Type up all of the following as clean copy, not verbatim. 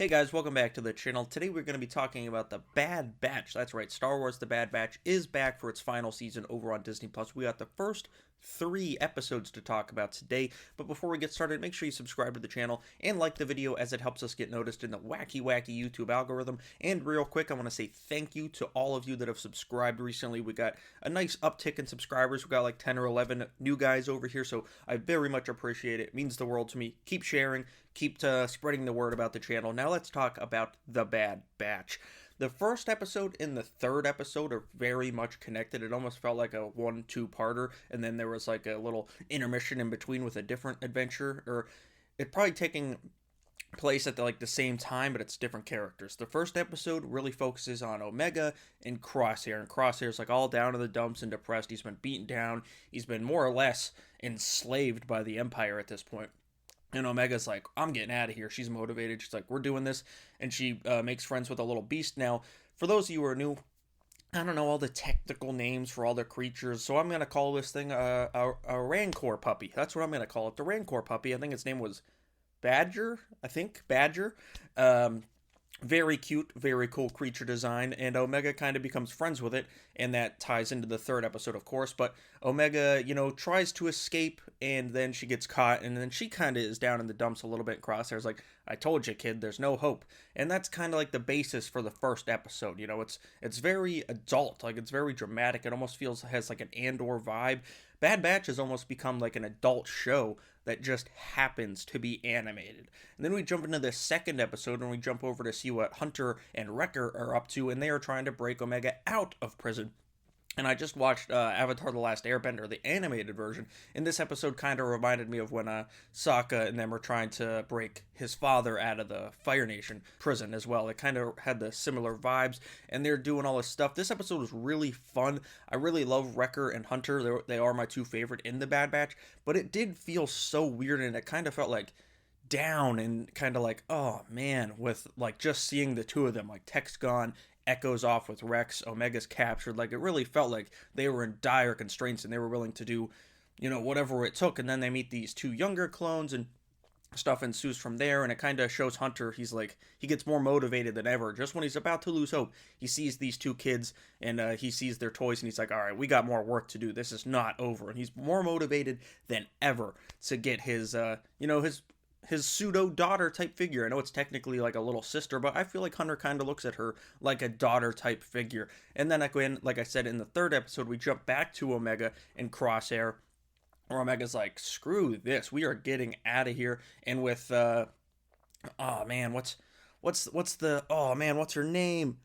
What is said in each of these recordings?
Hey guys, welcome back to the channel. Today we're going to be talking about The Bad Batch. That's right, Star Wars The Bad Batch is back for its final season over on Disney+. We got the first 3 episodes to talk about today, but before we get started, make sure you subscribe to the channel and like the video as it helps us get noticed in the wacky YouTube algorithm. And real quick, I want to say thank you to all of you that have subscribed recently. We got a nice uptick in subscribers. We got like 10 or 11 new guys over here, so I very much appreciate it. It means the world to me. Keep sharing. Keep spreading the word about the channel. Now let's talk about The Bad Batch. The first episode and the third episode are very much connected. It almost felt like a 1-2-parter, and then there was like a little intermission in between with a different adventure, or it probably taking place at the same time, but it's different characters. The first episode really focuses on Omega and Crosshair, and Crosshair's like all down in the dumps and depressed. He's been beaten down. He's been more or less enslaved by the Empire at this point. And Omega's like, I'm getting out of here. She's motivated. She's like, we're doing this. And she makes friends with a little beast. Now, for those of you who are new, I don't know all the technical names for all the creatures, so I'm going to call this thing a Rancor puppy. That's what I'm going to call it, the Rancor puppy. I think its name was Badger, Badger. Very cute, very cool creature design, and Omega kind of becomes friends with it, and that ties into the third episode, of course. But Omega, tries to escape, and then she gets caught, and then she kind of is down in the dumps a little bit. Crosshair's like, I told you, kid, there's no hope. And that's kind of like the basis for the first episode. It's very adult, like it's very dramatic. It almost has like an Andor vibe. Bad Batch has almost become like an adult show that just happens to be animated. And then we jump into the second episode and we jump over to see what Hunter and Wrecker are up to, and they are trying to break Omega out of prison. And I just watched Avatar: The Last Airbender, the animated version, and this episode kind of reminded me of when Sokka and them were trying to break his father out of the Fire Nation prison as well. It kind of had the similar vibes, and they're doing all this stuff. This episode was really fun. I really love Wrecker and Hunter. They are my two favorite in The Bad Batch, but it did feel so weird, and it kind of felt like down and kind of like, oh man, with like just seeing the two of them, like Tech's gone, Echo's off with Rex, Omega's captured. Like, it really felt like they were in dire constraints and they were willing to do, whatever it took. And then they meet these two younger clones and stuff ensues from there. And it kind of shows Hunter, he gets more motivated than ever. Just when he's about to lose hope, he sees these two kids and he sees their toys and he's like, all right, we got more work to do. This is not over. And he's more motivated than ever to get his pseudo daughter type figure. I know it's technically like a little sister, but I feel like Hunter kind of looks at her like a daughter type figure. And then again, like I said in the third episode, we jump back to Omega and Crosshair, where Omega's like, screw this, we are getting out of here. And with oh man, what's her name?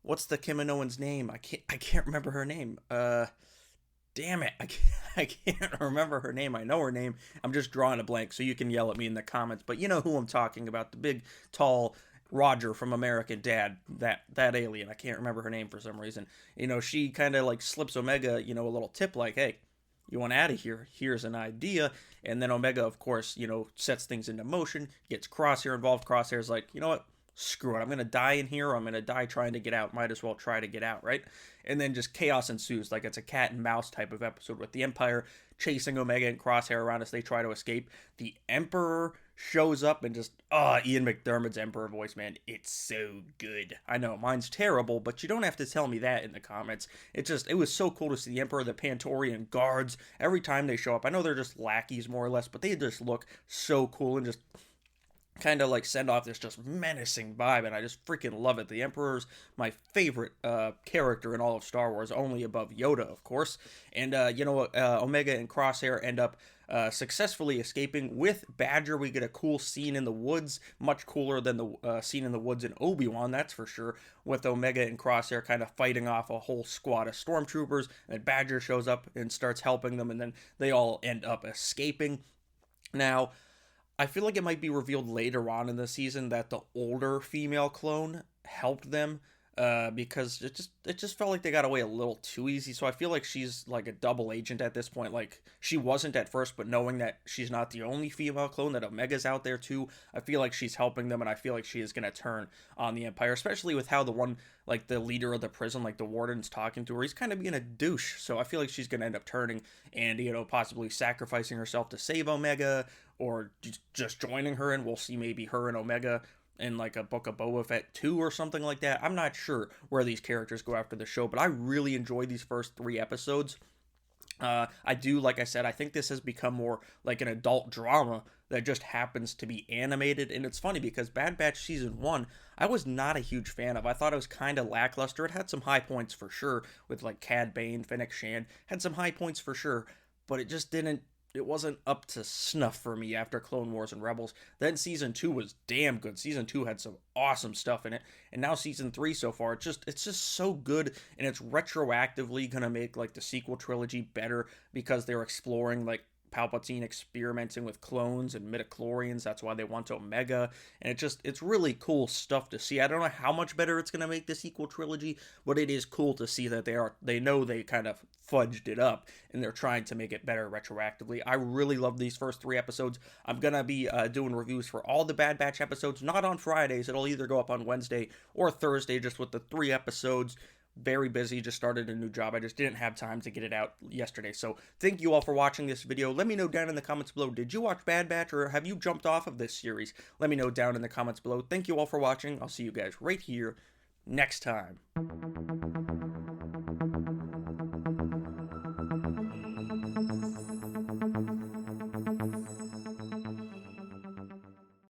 What's the Kaminoan's name? I can't remember her name. Damn it, I can't remember her name. I know her name. I'm just drawing a blank, so you can yell at me in the comments. But you know who I'm talking about, the big, tall Roger from American Dad, that alien. I can't remember her name for some reason. She kind of like slips Omega, a little tip like, hey, you want out of here? Here's an idea. And then Omega, of course, sets things into motion, gets Crosshair involved. Crosshair's like, you know what? Screw it, I'm going to die in here, or I'm going to die trying to get out. Might as well try to get out, right? And then just chaos ensues, like it's a cat and mouse type of episode with the Empire chasing Omega and Crosshair around as they try to escape. The Emperor shows up and just, Ian McDermott's Emperor voice, man, it's so good. I know, mine's terrible, but you don't have to tell me that in the comments. It was so cool to see the Emperor, the Pantorian guards, every time they show up. I know they're just lackeys more or less, but they just look so cool and just kind of like send off this just menacing vibe, and I just freaking love it. The Emperor's my favorite character in all of Star Wars, only above Yoda, of course. And Omega and Crosshair end up successfully escaping with Badger. We get a cool scene in the woods, much cooler than the scene in the woods in Obi-Wan, that's for sure, with Omega and Crosshair kind of fighting off a whole squad of stormtroopers, and Badger shows up and starts helping them, and then they all end up escaping. Now, I feel like it might be revealed later on in the season that the older female clone helped them because it just felt like they got away a little too easy. So I feel like she's like a double agent at this point. Like, she wasn't at first, but knowing that she's not the only female clone, that Omega's out there too, I feel like she's helping them, and I feel like she is going to turn on the Empire, especially with how the one, like the leader of the prison, like the warden's talking to her. He's kind of being a douche, so I feel like she's going to end up turning and, possibly sacrificing herself to save Omega, or just joining her, and we'll see maybe her and Omega in like a Book of Boba Fett 2 or something like that. I'm not sure where these characters go after the show, but I really enjoyed these first 3 episodes. I do, like I said, I think this has become more like an adult drama that just happens to be animated. And it's funny because Bad Batch Season 1, I was not a huge fan of. I thought it was kind of lackluster. It had some high points for sure, with like Cad Bane, Fennec Shand, had some high points for sure, but it just didn't. It wasn't up to snuff for me after Clone Wars and Rebels. Then Season 2 was damn good. Season 2 had some awesome stuff in it. And now Season 3 so far, it's just so good, and it's retroactively going to make like the sequel trilogy better because they're exploring like Palpatine experimenting with clones and midichlorians. That's why they want Omega, and it's really cool stuff to see. I don't know how much better it's gonna make the sequel trilogy, but it is cool to see that they know they kind of fudged it up and they're trying to make it better retroactively. I really love these first 3 episodes. I'm gonna be doing reviews for all the Bad Batch episodes, not on Fridays. It'll either go up on Wednesday or Thursday, just with the 3 episodes. Very busy, just started a new job. I just didn't have time to get it out yesterday. So thank you all for watching this video. Let me know down in the comments below, did you watch Bad Batch or have you jumped off of this series? Let me know down in the comments below. Thank you all for watching. I'll see you guys right here next time.